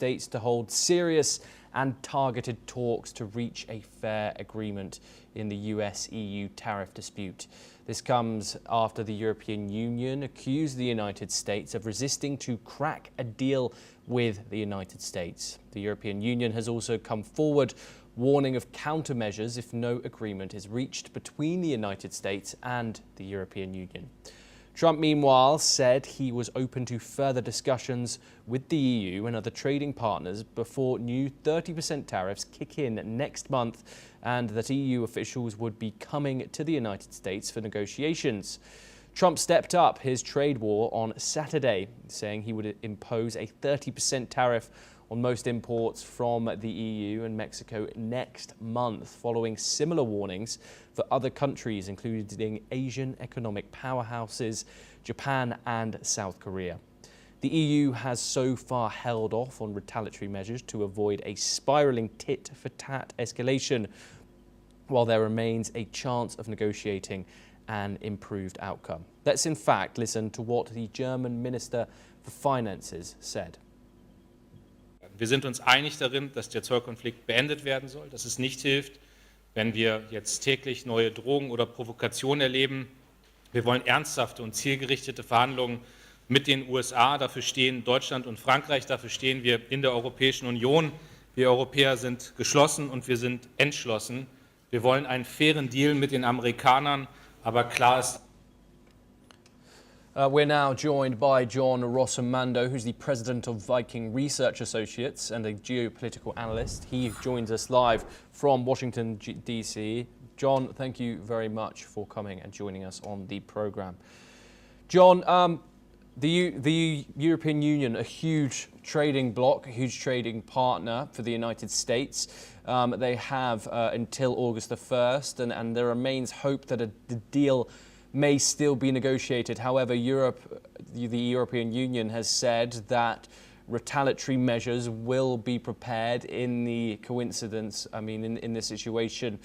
States to hold serious and targeted talks to reach a fair agreement in the US-EU tariff dispute. This comes after the European Union accused the United States of resisting to crack a deal with the United States. The European Union has also come forward warning of countermeasures if no agreement is reached between the United States and the European Union. Trump, meanwhile, said he was open to further discussions with the EU and other trading partners before new 30% tariffs kick in next month, and that EU officials would be coming to the United States for negotiations. Trump stepped up his trade war on Saturday, saying he would impose a 30% tariff on most imports from the EU and Mexico next month, following similar warnings for other countries, including Asian economic powerhouses, Japan and South Korea. The EU has so far held off on retaliatory measures to avoid a spiraling tit-for-tat escalation, while there remains a chance of negotiating an improved outcome. Let's in fact listen to what the German Minister for Finances said. Wir sind uns einig darin, dass der Zollkonflikt beendet werden soll, dass es nicht hilft, wenn wir jetzt täglich neue Drohungen oder Provokationen erleben. Wir wollen ernsthafte und zielgerichtete Verhandlungen mit den USA. Dafür stehen Deutschland und Frankreich, dafür stehen wir in der Europäischen Union. Wir Europäer sind geschlossen und wir sind entschlossen. Wir wollen einen fairen Deal mit den Amerikanern, aber klar ist, we're now joined by John Rossomando, who's the president of Viking Research Associates and a geopolitical analyst. He joins us live from Washington, D.C. John, thank you very much for coming and joining us on the program. John, the European Union, a huge trading bloc, a huge trading partner for the United States. They have until August the 1st, and there remains hope that a deal may still be negotiated. However, the European Union has said that retaliatory measures will be prepared in the in this situation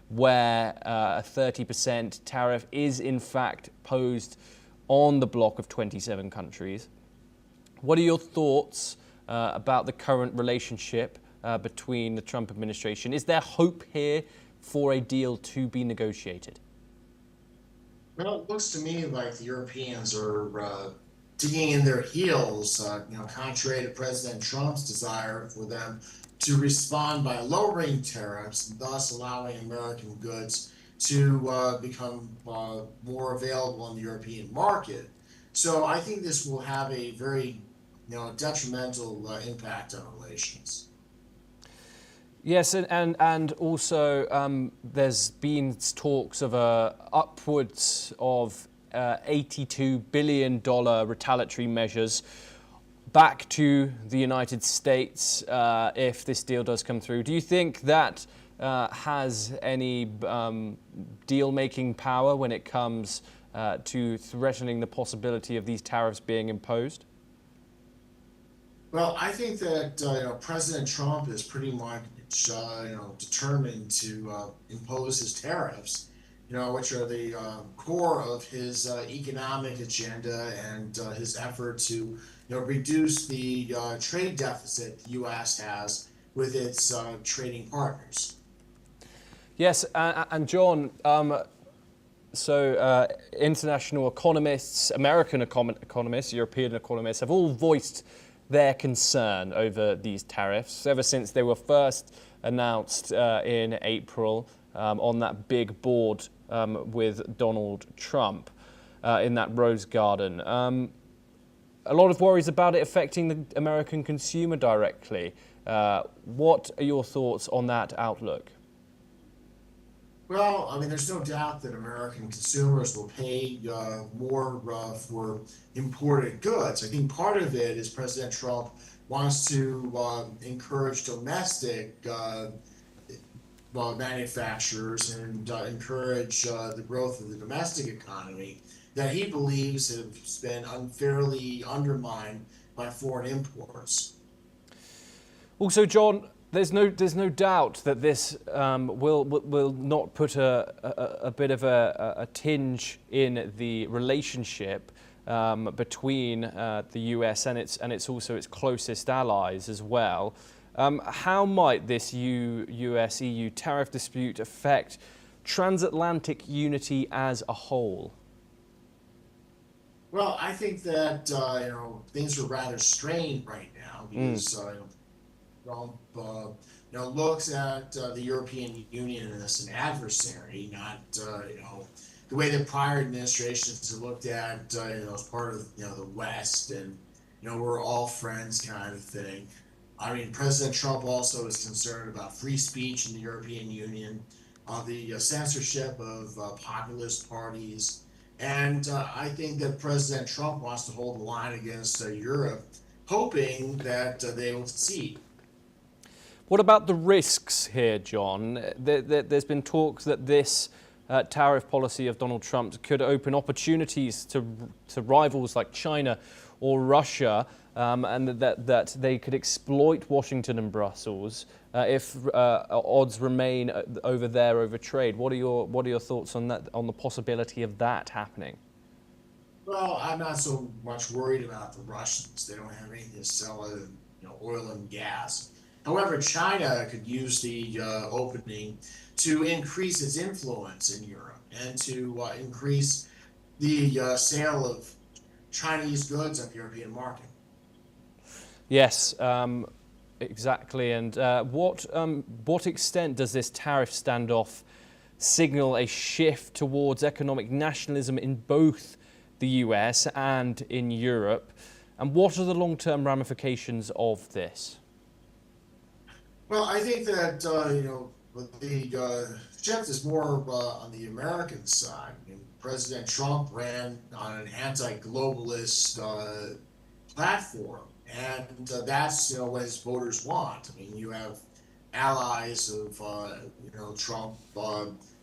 where a 30% tariff is in fact posed on the bloc of 27 countries. What are your thoughts about the current relationship between the Trump administration? Is there hope here for a deal to be negotiated? Well, it looks to me like the Europeans are digging in their heels, contrary to President Trump's desire for them to respond by lowering tariffs, thus allowing American goods to become more available in the European market. So I think this will have a very detrimental impact on relations. Yes, and also there's been talks of upwards of $82 billion retaliatory measures back to the United States if this deal does come through. Do you think that has any deal-making power when it comes to threatening the possibility of these tariffs being imposed? Well, I think that President Trump is pretty much determined to impose his tariffs, which are the core of his economic agenda and his effort to reduce the trade deficit the U.S. has with its trading partners. Yes, and John, so international economists, American economists, European economists have all voiced their concern over these tariffs ever since they were first announced in April on that big board with Donald Trump in that Rose Garden. A lot of worries about it affecting the American consumer directly. What are your thoughts on that outlook? Well, there's no doubt that American consumers will pay more for imported goods. I think part of it is President Trump wants to encourage domestic manufacturers and encourage the growth of the domestic economy that he believes has been unfairly undermined by foreign imports. Also, John, there's no doubt that this will not put a bit of a tinge in the relationship between the US and its also its closest allies as well. How might this US-EU tariff dispute affect transatlantic unity as a whole? Well, I think that things are rather strained right now because Trump looks at the European Union as an adversary, not the way that prior administrations have looked at as part of the West, and we're all friends kind of thing. I mean, President Trump also is concerned about free speech in the European Union, the censorship of populist parties. And I think that President Trump wants to hold the line against Europe, hoping that they will succeed. What about the risks here, John? There's been talk that this tariff policy of Donald Trump could open opportunities to rivals like China or Russia, and that they could exploit Washington and Brussels if odds remain over trade. What are your thoughts on that, on the possibility of that happening? Well, I'm not so much worried about the Russians. They don't have anything to sell other than oil and gas. However, China could use the opening to increase its influence in Europe and to increase the sale of Chinese goods on the European market. Yes, exactly. And what extent does this tariff standoff signal a shift towards economic nationalism in both the US and in Europe? And what are the long-term ramifications of this? Well, I think that the shift is more on the American side. I mean, President Trump ran on an anti-globalist platform, and that's what his voters want. I mean, you have allies of Trump,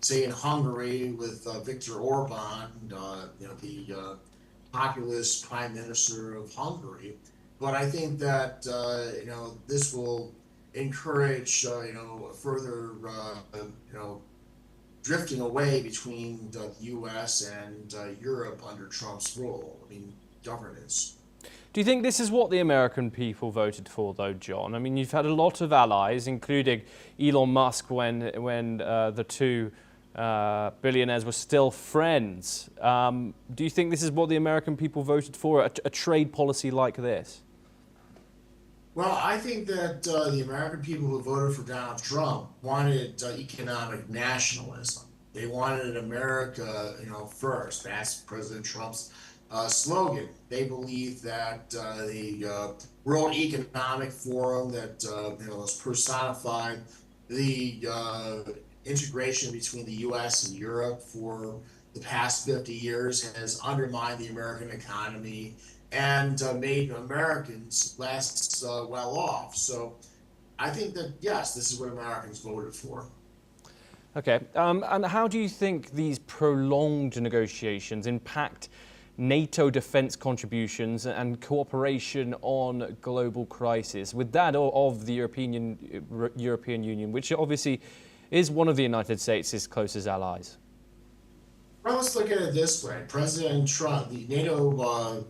say in Hungary with Viktor Orban, the populist prime minister of Hungary. But I think that this will encourage further drifting away between the U.S. and Europe under Trump's role. I mean, governance. Do you think this is what the American people voted for, though, John? I mean, you've had a lot of allies, including Elon Musk, when the two billionaires were still friends. Do you think this is what the American people voted for, a trade policy like this? Well, I think that the American people who voted for Donald Trump wanted economic nationalism. They wanted America, first. That's President Trump's slogan. They believe that the World Economic Forum that has personified the integration between the U.S. and Europe for the past 50 years has undermined the American economy and made Americans less well off. So I think that, yes, this is what Americans voted for. Okay. And how do you think these prolonged negotiations impact NATO defense contributions and cooperation on global crisis, with that of the European Union, which obviously is one of the United States' closest allies? Well, let's look at it this way. President Trump, the NATO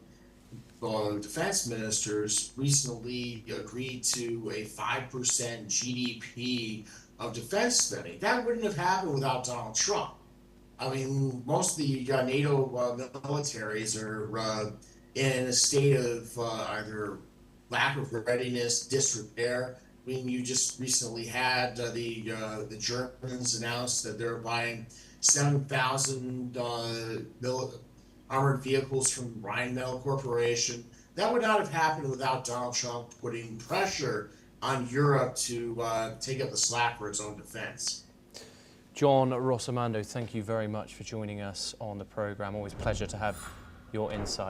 defense ministers recently agreed to a 5% GDP of defense spending. That wouldn't have happened without Donald Trump. I mean, most of the NATO militaries are in a state of either lack of readiness, disrepair. I mean, you just recently had the Germans announce that they're buying 7,000 armored vehicles from Rheinmetall Corporation. That would not have happened without Donald Trump putting pressure on Europe to take up the slack for its own defense. John Rossomando, thank you very much for joining us on the program. Always a pleasure to have your insight.